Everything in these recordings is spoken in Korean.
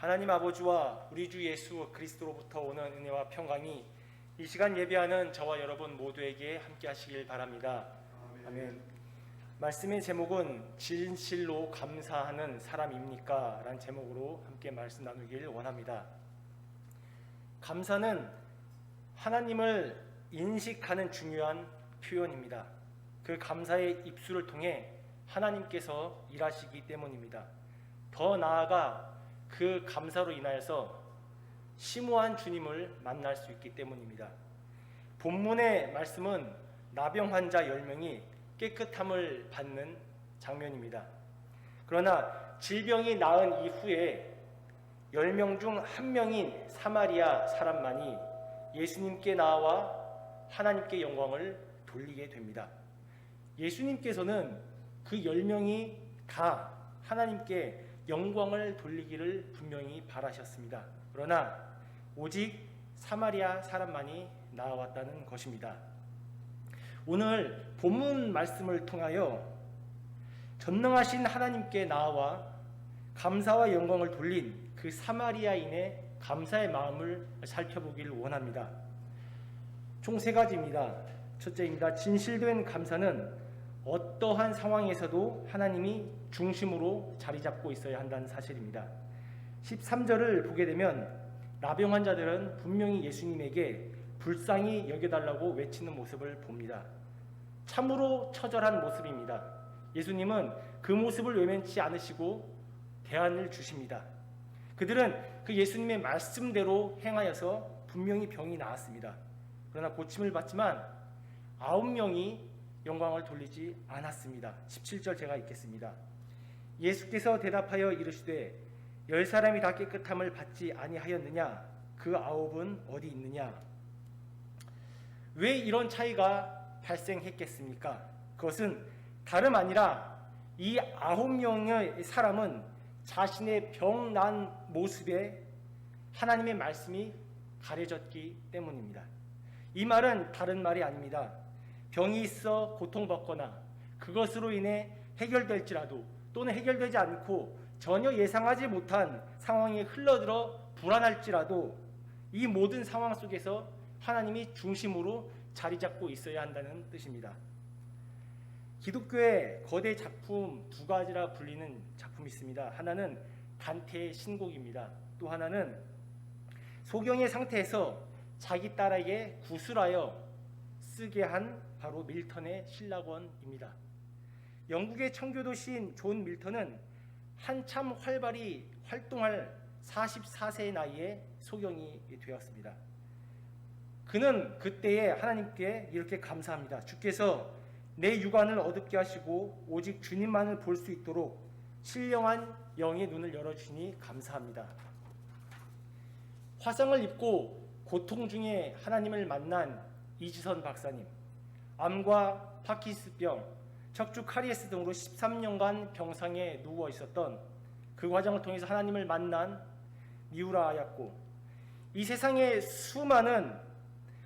하나님 아버지와 우리 주 예수 그리스도로부터 오는 은혜와 평강이 이 시간 예배하는 저와 여러분 모두에게 함께 하시길 바랍니다. 아멘. 말씀의 제목은 진실로 감사하는 사람입니까? 라는 제목으로 함께 말씀 나누길 원합니다. 감사는 하나님을 인식하는 중요한 표현입니다. 그 감사의 입술을 통해 하나님께서 일하시기 때문입니다. 더 나아가 그 감사로 인하여서 심오한 주님을 만날 수 있기 때문입니다. 본문의 말씀은 나병 환자 10명이 깨끗함을 받는 장면입니다. 그러나 질병이 나은 이후에 10명 중 1명인 사마리아 사람만이 예수님께 나와 하나님께 영광을 돌리게 됩니다. 예수님께서는 그 10명이 다 하나님께 영광을 돌리기를 분명히 바라셨습니다. 그러나 오직 사마리아 사람만이 나왔다는 것입니다. 오늘 본문 말씀을 통하여 전능하신 하나님께 나와 감사와 영광을 돌린 그 사마리아인의 감사의 마음을 살펴보기를 원합니다. 총 3가지입니다. 첫째입니다. 진실된 감사는 어떠한 상황에서도 하나님이 중심으로 자리 잡고 있어야 한다는 사실입니다. 13절을 보게 되면 나병 환자들은 분명히 예수님에게 불쌍히 여겨달라고 외치는 모습을 봅니다. 참으로 처절한 모습입니다. 예수님은 그 모습을 외면치 않으시고 대안을 주십니다. 그들은 그 예수님의 말씀대로 행하여서 분명히 병이 나았습니다. 그러나 고침을 받지만 9명이 영광을 돌리지 않았습니다. 17절 제가 읽겠습니다. 예수께서 대답하여 이르시되 10사람이 다 깨끗함을 받지 아니하였느냐? 그 9은 어디 있느냐? 왜 이런 차이가 발생했겠습니까? 그것은 다름 아니라 이 9명의 사람은 자신의 병난 모습에 하나님의 말씀이 가려졌기 때문입니다. 이 말은 다른 말이 아닙니다. 병이 있어 고통받거나 그것으로 인해 해결될지라도 또는 해결되지 않고 전혀 예상하지 못한 상황이 흘러들어 불안할지라도 이 모든 상황 속에서 하나님이 중심으로 자리 잡고 있어야 한다는 뜻입니다. 기독교의 거대 작품 2가지라 불리는 작품이 있습니다. 하나는 단테의 신곡입니다. 또 하나는 소경의 상태에서 자기 딸에게 구술하여 쓰게 한 바로 밀턴의 신라권입니다. 영국의 청교도 시인 존 밀턴은 한참 활발히 활동할 44세의 나이에 소경이 되었습니다. 그는 그때에 하나님께 이렇게 감사합니다. 주께서 내 육안을 어둡게 하시고 오직 주님만을 볼 수 있도록 신령한 영의 눈을 열어주시니 감사합니다. 화상을 입고 고통 중에 하나님을 만난 이지선 박사님, 암과 파킨슨병, 척추 카리에스 등으로 13년간 병상에 누워 있었던 그 과정을 통해서 하나님을 만난 미우라 아야코, 이 세상의 수많은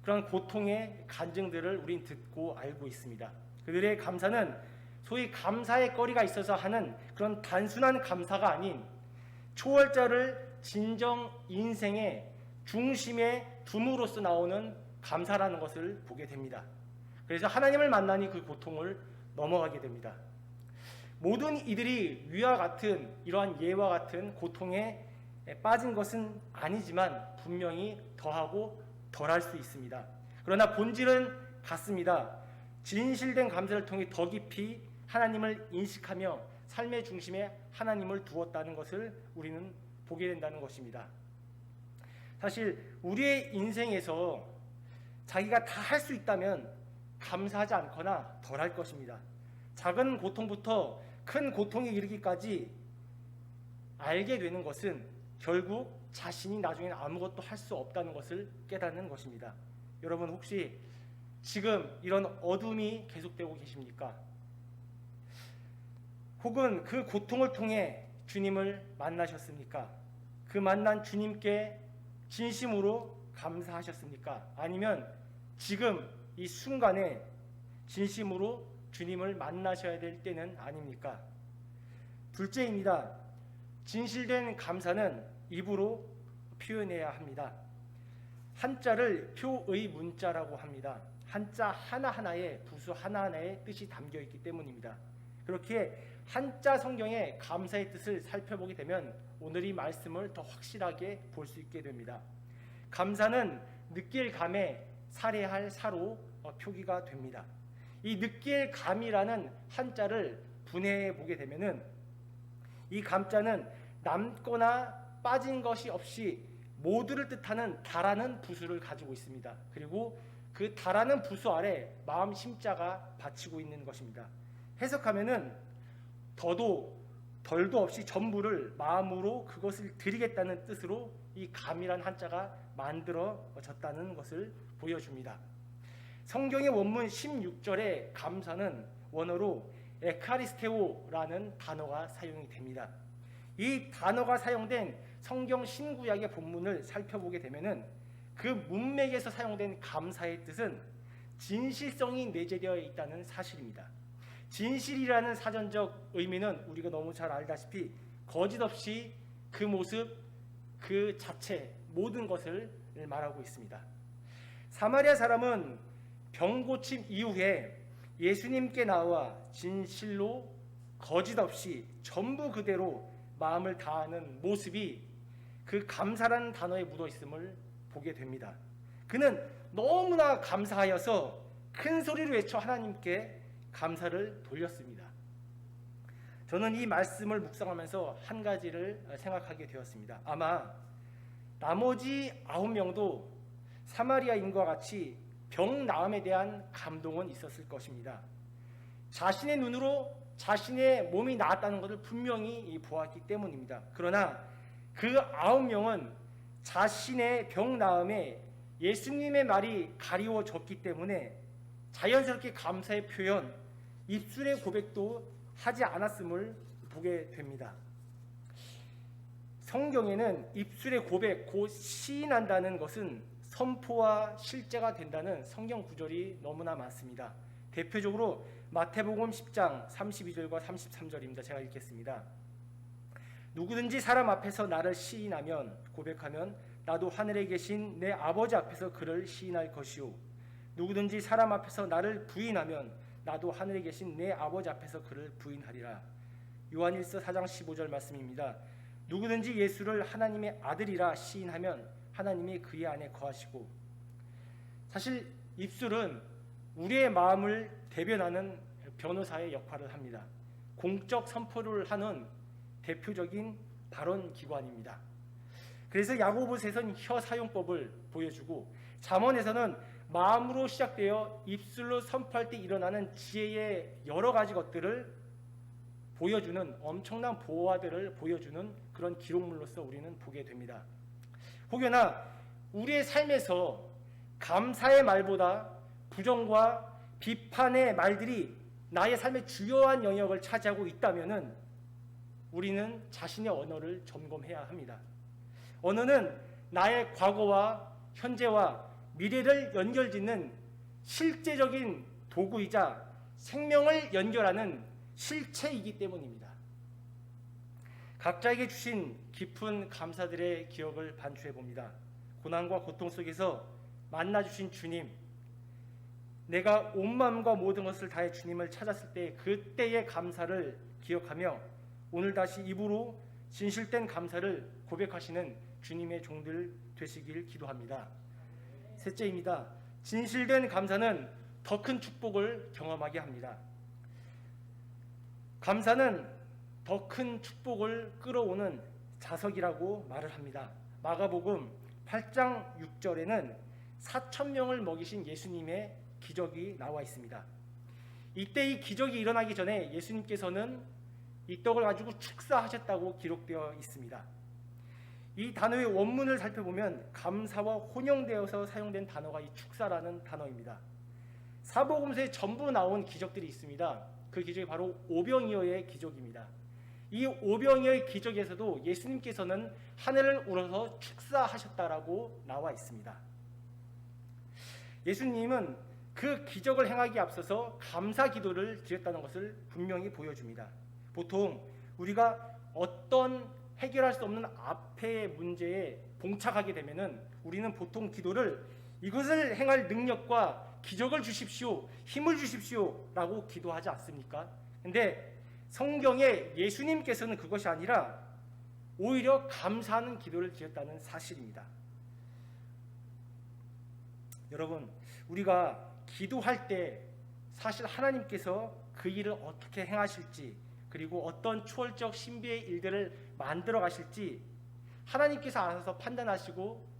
그런 고통의 간증들을 우린 듣고 알고 있습니다. 그들의 감사는 소위 감사의 거리가 있어서 하는 그런 단순한 감사가 아닌 초월자를 진정 인생의 중심에 둠으로써 나오는 감사라는 것을 보게 됩니다. 그래서 하나님을 만나니 그 고통을 넘어가게 됩니다. 모든 이들이 위와 같은 이러한 예와 같은 고통에 빠진 것은 아니지만 분명히 더하고 덜할 수 있습니다. 그러나 본질은 같습니다. 진실된 감사를 통해 더 깊이 하나님을 인식하며 삶의 중심에 하나님을 두었다는 것을 우리는 보게 된다는 것입니다. 사실 우리의 인생에서 자기가 다 할 수 있다면 감사하지 않거나 덜 할 것입니다. 작은 고통부터 큰 고통에 이르기까지 알게 되는 것은 결국 자신이 나중에는 아무것도 할 수 없다는 것을 깨닫는 것입니다. 여러분 혹시 지금 이런 어둠이 계속되고 계십니까? 혹은 그 고통을 통해 주님을 만나셨습니까? 그 만난 주님께 진심으로 감사하셨습니까? 아니면 지금 이 순간에 진심으로 주님을 만나셔야 될 때는 아닙니까? 둘째입니다. 진실된 감사는 입으로 표현해야 합니다. 한자를 표의 문자라고 합니다. 한자 하나하나에 부수 하나하나의 뜻이 담겨 있기 때문입니다. 그렇게 한자 성경의 감사의 뜻을 살펴보게 되면 오늘 이 말씀을 더 확실하게 볼 수 있게 됩니다. 감사는 느낄 감에 살해할 사로 표기가 됩니다. 이 느낄 감이라는 한자를 분해해 보게 되면은 이 감자는 남거나 빠진 것이 없이 모두를 뜻하는 다라는 부수를 가지고 있습니다. 그리고 그 다라는 부수 아래 마음 심자가 받치고 있는 것입니다. 해석하면은 더도 덜도 없이 전부를 마음으로 그것을 드리겠다는 뜻으로 이 감이란 한자가 만들어졌다는 것을 보여줍니다. 성경의 원문 16절의 감사는 원어로 에카리스테오라는 단어가 사용이 됩니다. 이 단어가 사용된 성경 신구약의 본문을 살펴보게 되면은 그 문맥에서 사용된 감사의 뜻은 진실성이 내재되어 있다는 사실입니다. 진실이라는 사전적 의미는 우리가 너무 잘 알다시피 거짓 없이 그 모습, 그 자체, 모든 것을 말하고 있습니다. 사마리아 사람은 병 고침 이후에 예수님께 나와 진실로 거짓 없이 전부 그대로 마음을 다하는 모습이 그 감사라는 단어에 묻어 있음을 보게 됩니다. 그는 너무나 감사하여서 큰 소리로 외쳐 하나님께 감사를 돌렸습니다. 저는 이 말씀을 묵상하면서 한 가지를 생각하게 되었습니다. 아마 나머지 9명도 사마리아인과 같이 병 나음에 대한 감동은 있었을 것입니다. 자신의 눈으로 자신의 몸이 나았다는 것을 분명히 보았기 때문입니다. 그러나 그 9명은 자신의 병 나음에 예수님의 말이 가리워졌기 때문에 자연스럽게 감사의 표현, 입술의 고백도 하지 않았음을 보게 됩니다. 성경에는 입술의 고백, 곧 시인한다는 것은 선포와 실제가 된다는 성경 구절이 너무나 많습니다. 대표적으로 마태복음 10장 32절과 33절입니다. 제가 읽겠습니다. 누구든지 사람 앞에서 나를 시인하면, 고백하면 나도 하늘에 계신 내 아버지 앞에서 그를 시인할 것이요, 누구든지 사람 앞에서 나를 부인하면 나도 하늘에 계신 내 아버지 앞에서 그를 부인하리라. 요한일서 4장 15절 말씀입니다. 누구든지 예수를 하나님의 아들이라 시인하면 하나님이 그의 안에 거하시고. 사실 입술은 우리의 마음을 대변하는 변호사의 역할을 합니다. 공적 선포를 하는 대표적인 발언 기관입니다. 그래서 야고보서에서는 혀 사용법을 보여주고, 잠언에서는 마음으로 시작되어 입술로 선포할 때 일어나는 지혜의 여러 가지 것들을 보여주는 엄청난 보화들을 보여주는 그런 기록물로서 우리는 보게 됩니다. 혹여나 우리의 삶에서 감사의 말보다 부정과 비판의 말들이 나의 삶의 주요한 영역을 차지하고 있다면은 우리는 자신의 언어를 점검해야 합니다. 언어는 나의 과거와 현재와 미래를 연결짓는 실제적인 도구이자 생명을 연결하는 실체이기 때문입니다. 각자에게 주신 깊은 감사들의 기억을 반추해 봅니다. 고난과 고통 속에서 만나주신 주님, 내가 온 마음과 모든 것을 다해 주님을 찾았을 때 그때의 감사를 기억하며 오늘 다시 입으로 진실된 감사를 고백하시는 주님의 종들 되시길 기도합니다. 셋째입니다. 진실된 감사는 더 큰 축복을 경험하게 합니다. 감사는 더 큰 축복을 끌어오는 자석이라고 말을 합니다. 마가복음 8장 6절에는 4,000명을 먹이신 예수님의 기적이 나와 있습니다. 이때 이 기적이 일어나기 전에 예수님께서는 이 떡을 가지고 축사하셨다고 기록되어 있습니다. 이 단어의 원문을 살펴보면 감사와 혼용되어서 사용된 단어가 이 축사라는 단어입니다. 사복음서에 전부 나온 기적들이 있습니다. 그 기적이 바로 오병이어의 기적입니다. 이 오병이어의 기적에서도 예수님께서는 하늘을 우러서 축사하셨다라고 나와 있습니다. 예수님은 그 기적을 행하기에 앞서서 감사 기도를 드렸다는 것을 분명히 보여줍니다. 보통 우리가 어떤 해결할 수 없는 앞의 문제에 봉착하게 되면은 우리는 보통 기도를 이것을 행할 능력과 기적을 주십시오, 힘을 주십시오 라고 기도하지 않습니까? 근데 성경에 예수님께서는 그것이 아니라 오히려 감사하는 기도를 드렸다는 사실입니다. 여러분, 우리가 기도할 때 사실 하나님께서 그 일을 어떻게 행하실지, 그리고 어떤 초월적 신비의 일들을 만들어 가실지 하나님께서 알아서 판단하시고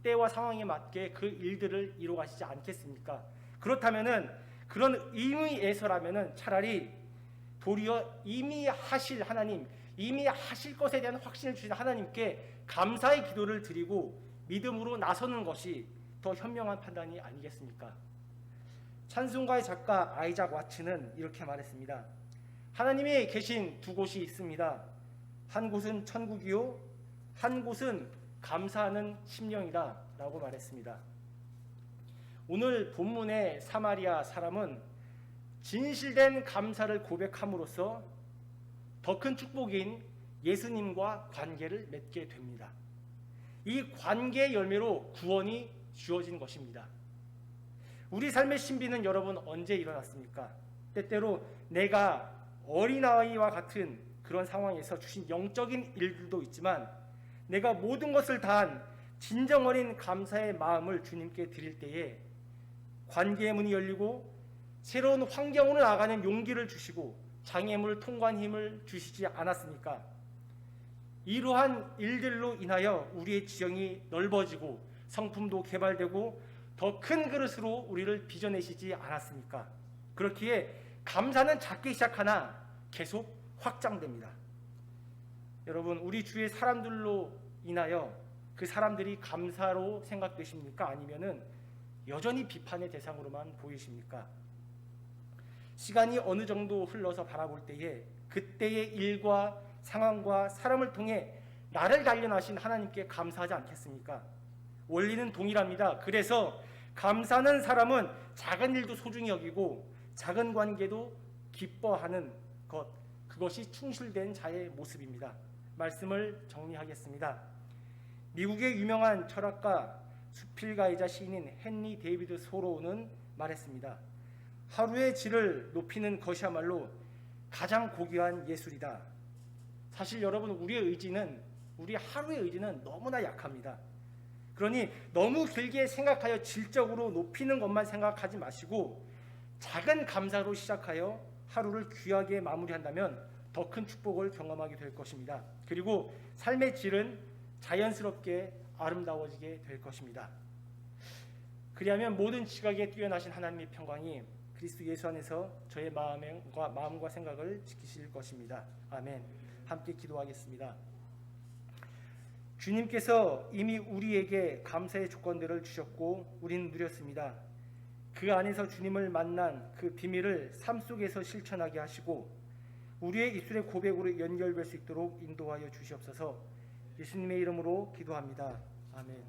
때와 상황에 맞게 그 일들을 이루어 가시지 않겠습니까? 그렇다면은 그런 의미에서라면은 차라리 도리어 이미 하실 하나님, 이미 하실 것에 대한 확신을 주신 하나님께 감사의 기도를 드리고 믿음으로 나서는 것이 더 현명한 판단이 아니겠습니까? 찬송가의 작가 아이작 와츠는 이렇게 말했습니다. 하나님이 계신 두 곳이 있습니다. 한 곳은 천국이요, 한 곳은 감사하는 심령이다 라고 말했습니다. 오늘 본문의 사마리아 사람은 진실된 감사를 고백함으로써 더 큰 축복인 예수님과 관계를 맺게 됩니다. 이 관계의 열매로 구원이 주어진 것입니다. 우리 삶의 신비는 여러분 언제 일어났습니까? 때때로 내가 어린아이와 같은 그런 상황에서 주신 영적인 일들도 있지만 내가 모든 것을 다한 진정 어린 감사의 마음을 주님께 드릴 때에 관계의 문이 열리고 새로운 환경으로 나가는 용기를 주시고 장애물을 통과한 힘을 주시지 않았습니까? 이러한 일들로 인하여 우리의 지형이 넓어지고 성품도 개발되고 더 큰 그릇으로 우리를 빚어내시지 않았습니까? 그렇기에 감사는 작게 시작하나 계속 확장됩니다. 여러분, 우리 주위의 사람들로 인하여 그 사람들이 감사로 생각되십니까? 아니면은 여전히 비판의 대상으로만 보이십니까? 시간이 어느 정도 흘러서 바라볼 때에 그때의 일과 상황과 사람을 통해 나를 단련하신 하나님께 감사하지 않겠습니까? 원리는 동일합니다. 그래서 감사하는 사람은 작은 일도 소중히 여기고 작은 관계도 기뻐하는 것, 그것이 충실된 자의 모습입니다. 말씀을 정리하겠습니다. 미국의 유명한 철학가 수필가이자 시인인 헨리 데이비드 소로우는 말했습니다. 하루의 질을 높이는 것이야말로 가장 고귀한 예술이다. 사실 여러분, 우리 하루의 의지는 너무나 약합니다. 그러니 너무 길게 생각하여 질적으로 높이는 것만 생각하지 마시고 작은 감사로 시작하여 하루를 귀하게 마무리한다면 더 큰 축복을 경험하게 될 것입니다. 그리고 삶의 질은 자연스럽게 아름다워지게 될 것입니다. 그리하면 모든 지각에 뛰어나신 하나님의 평강이 그리스도 예수 안에서 저의 마음과 생각을 지키실 것입니다. 아멘. 함께 기도하겠습니다. 주님께서 이미 우리에게 감사의 조건들을 주셨고 우리는 누렸습니다. 그 안에서 주님을 만난 그 비밀을 삶 속에서 실천하게 하시고 우리의 입술의 고백으로 연결될 수 있도록 인도하여 주시옵소서. 예수님의 이름으로 기도합니다. 아멘.